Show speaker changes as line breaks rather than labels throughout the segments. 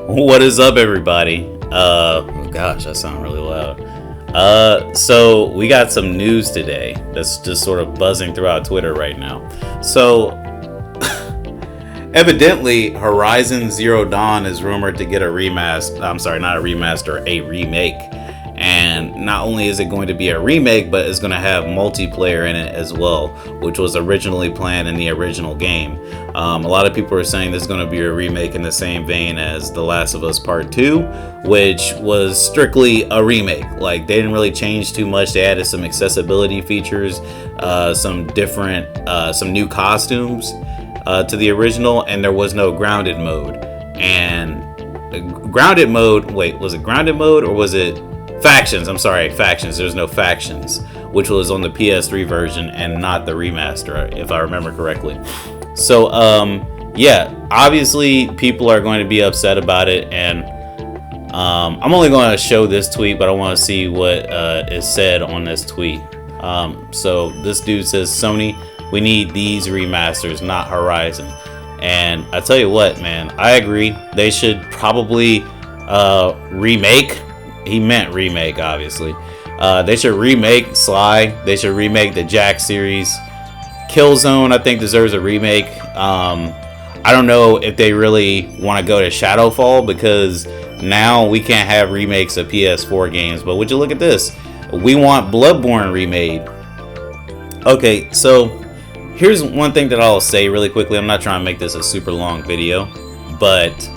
What is up, everybody? Oh gosh, that sounds really loud. So we got some news today that's just sort of buzzing throughout Twitter right now. So, evidently, Horizon Zero Dawn is rumored to get a remaster. I'm sorry, not a remaster, a remake. And not only is it going to be a remake, but it's going to have multiplayer in it as well, which was originally planned in the original game. A lot of people are saying this is going to be a remake in the same vein as The Last of Us Part 2, which was strictly a remake. Like, they didn't really change too much. They added some accessibility features, some new costumes to the original, and there was no grounded mode. And grounded mode, wait, was it grounded mode or was it factions? I'm sorry, factions. There's no factions, which was on the PS3 version and not the remaster, if I remember correctly. So, yeah, obviously people are going to be upset about it, and I'm only going to show this tweet, but I want to see what is said on this tweet. So this dude says, Sony, we need these remasters, not Horizon. And I tell you what, man, I agree. They should probably remake. He meant remake, obviously. They should remake Sly. They should remake the Jack series. Killzone, I think, deserves a remake. I don't know if they really want to go to Shadowfall, because now we can't have remakes of PS4 games. But would you look at this? We want Bloodborne remade. Okay, so here's one thing that I'll say really quickly. I'm not trying to make this a super long video, but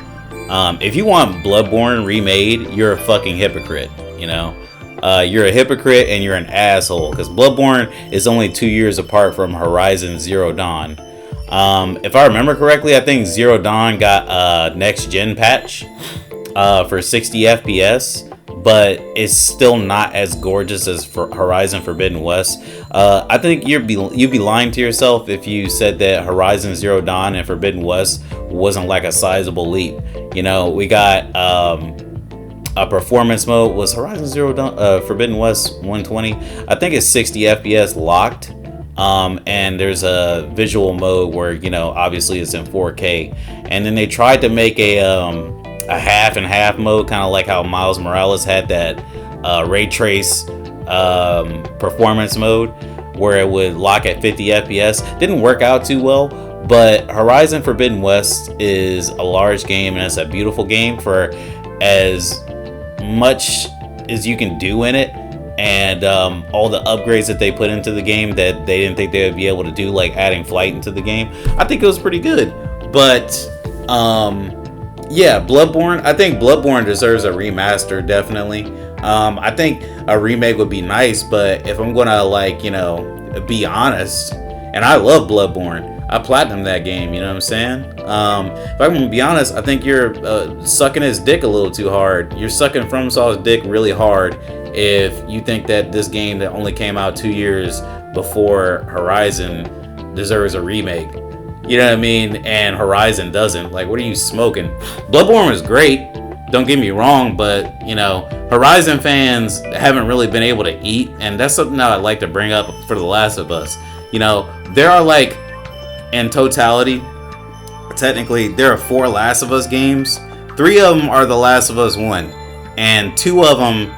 if you want Bloodborne remade, you're a fucking hypocrite, you know? You're a hypocrite and you're an asshole, because Bloodborne is only 2 years apart from Horizon Zero Dawn. If I remember correctly, I think Zero Dawn got a next-gen patch for 60 FPS, but it's still not as gorgeous as for Horizon Forbidden West. I think you'd be lying to yourself if you said that Horizon Zero Dawn and Forbidden West wasn't like a sizable leap. You know, we got a performance mode. Was Horizon Zero Dawn Forbidden West 120? I think it's 60 FPS locked. And there's a visual mode where, you know, obviously it's in 4K. And then they tried to make a half and half mode, kind of like how Miles Morales had that ray trace performance mode where it would lock at 50 FPS. Didn't work out too well, but Horizon Forbidden West is a large game and it's a beautiful game for as much as you can do in it, and all the upgrades that they put into the game that they didn't think they would be able to do, like adding flight into the game. I think it was pretty good, but yeah, Bloodborne. I think Bloodborne deserves a remaster, definitely. I think a remake would be nice, but if I'm gonna, like, you know, be honest, and I love Bloodborne. I platinumed that game, you know what I'm saying? If I'm gonna be honest, I think you're sucking his dick a little too hard. You're sucking FromSoft's dick really hard if you think that this game that only came out 2 years before Horizon deserves a remake. You know what I mean? And Horizon doesn't. Like, what are you smoking? Bloodborne was great, don't get me wrong, but, you know, Horizon fans haven't really been able to eat, and that's something that I'd like to bring up for The Last of Us. You know, there are, like, in totality, technically, there are 4 Last of Us games. 3 of them are The Last of Us 1, and 2 of them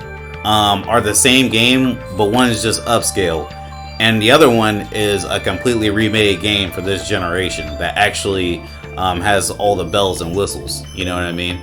are the same game, but one is just upscale. And the other one is a completely remade game for this generation that actually has all the bells and whistles. You know what I mean?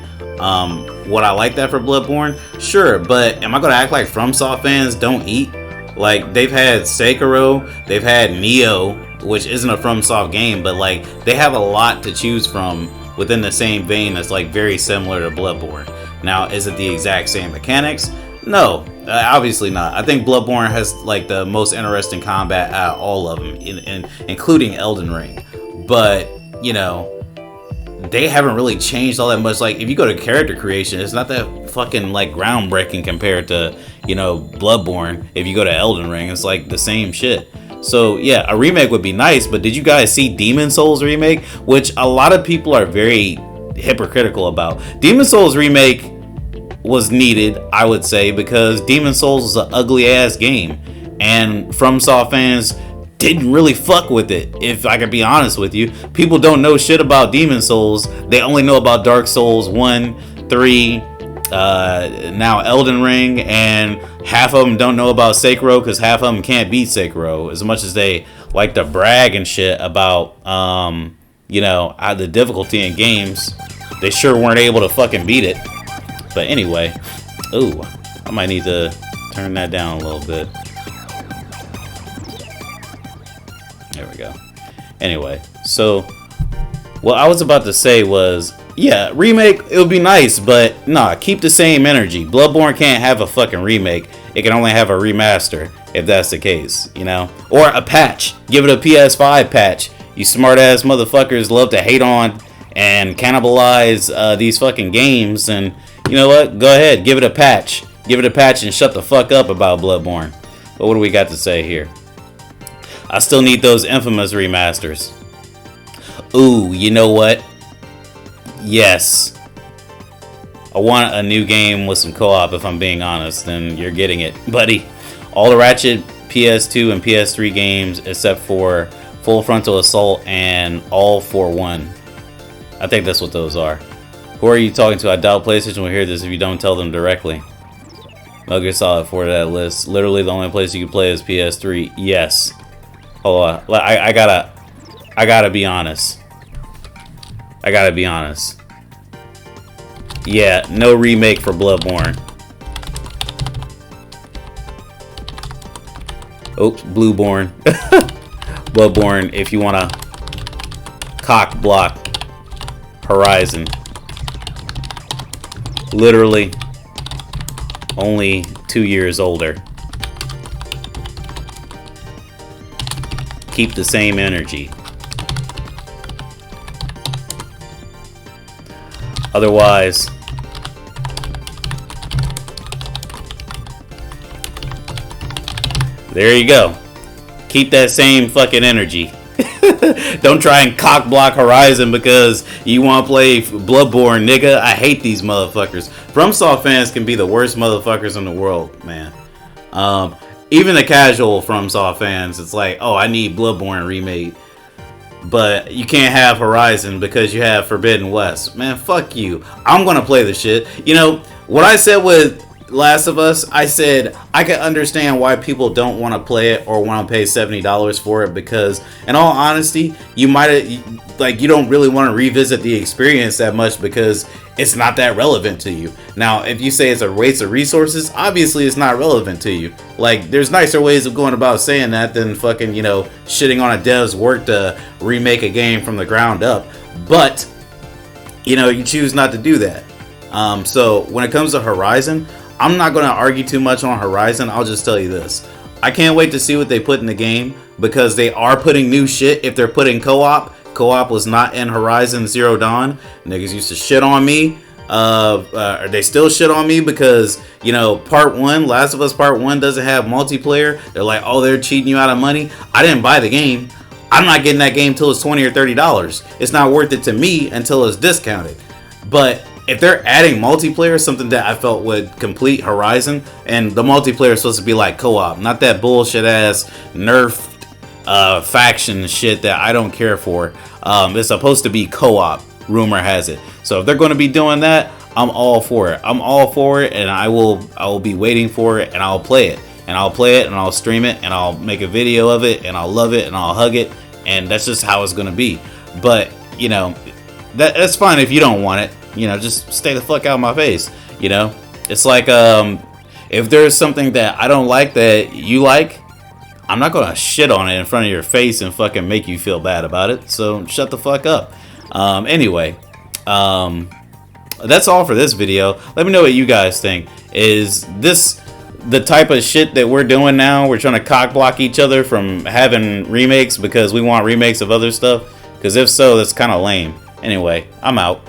Would I like that for Bloodborne? Sure, but am I going to act like FromSoft fans don't eat? Like, they've had Sekiro, they've had Nioh, which isn't a FromSoft game, but, like, they have a lot to choose from within the same vein that's, like, very similar to Bloodborne. Now, is it the exact same mechanics? No, obviously not. I think Bloodborne has, like, the most interesting combat out of all of them, including Elden Ring. But, you know, they haven't really changed all that much. Like, if you go to character creation, it's not that fucking, like, groundbreaking compared to, you know, Bloodborne. If you go to Elden Ring, it's like the same shit. So yeah, a remake would be nice, but did you guys see Demon Souls remake? Which a lot of people are very hypocritical about. Demon Souls remake was needed, I would say, because Demon Souls is an ugly ass game, and FromSoft fans didn't really fuck with it, if I can be honest with you. People don't know shit about Demon Souls. They only know about Dark Souls 1, 3, now Elden Ring, and half of them don't know about Sekiro because half of them can't beat Sekiro. As much as they like to brag and shit about, you know, the difficulty in games, they sure weren't able to fucking beat it. But anyway, ooh, I might need to turn that down a little bit. There we go. Anyway, so what I was about to say was, yeah, remake, it would be nice, but nah, keep the same energy. Bloodborne can't have a fucking remake. It can only have a remaster, if that's the case, you know? Or a patch. Give it a PS5 patch. You smart ass motherfuckers love to hate on and cannibalize these fucking games, and you know what? Go ahead, give it a patch. Give it a patch and shut the fuck up about Bloodborne. But what do we got to say here? I still need those Infamous remasters. Ooh, you know what? Yes. I want a new game with some co-op, if I'm being honest, and you're getting it, buddy. All the Ratchet PS2 and PS3 games except for Full Frontal Assault and All for One. I think that's what those are. Who are you talking to? I doubt PlayStation will hear this if you don't tell them directly. Metal Gear Solid 4 to that list. Literally the only place you can play is PS3. Yes. Hold on. I gotta be honest. I gotta be honest. Yeah, no remake for Bloodborne. Oops, Blueborn. Bloodborne, if you wanna cock block Horizon. Literally only 2 years older. Keep the same energy. Otherwise, there you go. Keep that same fucking energy. Don't try and cock block Horizon because you want to play Bloodborne, nigga. I hate these motherfuckers. FromSoft fans can be the worst motherfuckers in the world, man. Even the casual FromSoft fans, it's like, oh, I need Bloodborne remade. But you can't have Horizon because you have Forbidden West. Man, fuck you. I'm going to play the shit. You know, what I said with Last of Us, I said I can understand why people don't want to play it or want to pay $70 for it because, in all honesty, you don't really want to revisit the experience that much because it's not that relevant to you. Now, if you say it's a waste of resources, obviously it's not relevant to you. Like, there's nicer ways of going about saying that than fucking, you know, shitting on a dev's work to remake a game from the ground up. But, you know, you choose not to do that. So when it comes to Horizon, I'm not going to argue too much on Horizon. I'll just tell you this. I can't wait to see what they put in the game because they are putting new shit. If they're putting co-op was not in Horizon Zero Dawn. Niggas used to shit on me. They still shit on me because, you know, Part 1, Last of Us Part 1 doesn't have multiplayer. They're like, oh, they're cheating you out of money. I didn't buy the game. I'm not getting that game till it's $20 or $30. It's not worth it to me until it's discounted. But if they're adding multiplayer, something that I felt would complete Horizon, and the multiplayer is supposed to be like co-op, not that bullshit ass nerfed faction shit that I don't care for. It's supposed to be co-op, rumor has it. So if they're going to be doing that, I'm all for it. I'm all for it, and I will be waiting for it, and I'll play it. And I'll play it, and I'll stream it, and I'll make a video of it, and I'll love it, and I'll hug it, and that's just how it's going to be. But, you know, that's fine if you don't want it. You know, just stay the fuck out of my face. You know, it's like if there's something that I don't like that you like, I'm not gonna shit on it in front of your face and fucking make you feel bad about it. So shut the fuck up. Anyway, that's all for this video. Let me know what you guys think. Is this the type of shit that we're doing now? We're trying to cock block each other from having remakes because we want remakes of other stuff? Because if so, that's kind of lame. Anyway, I'm out.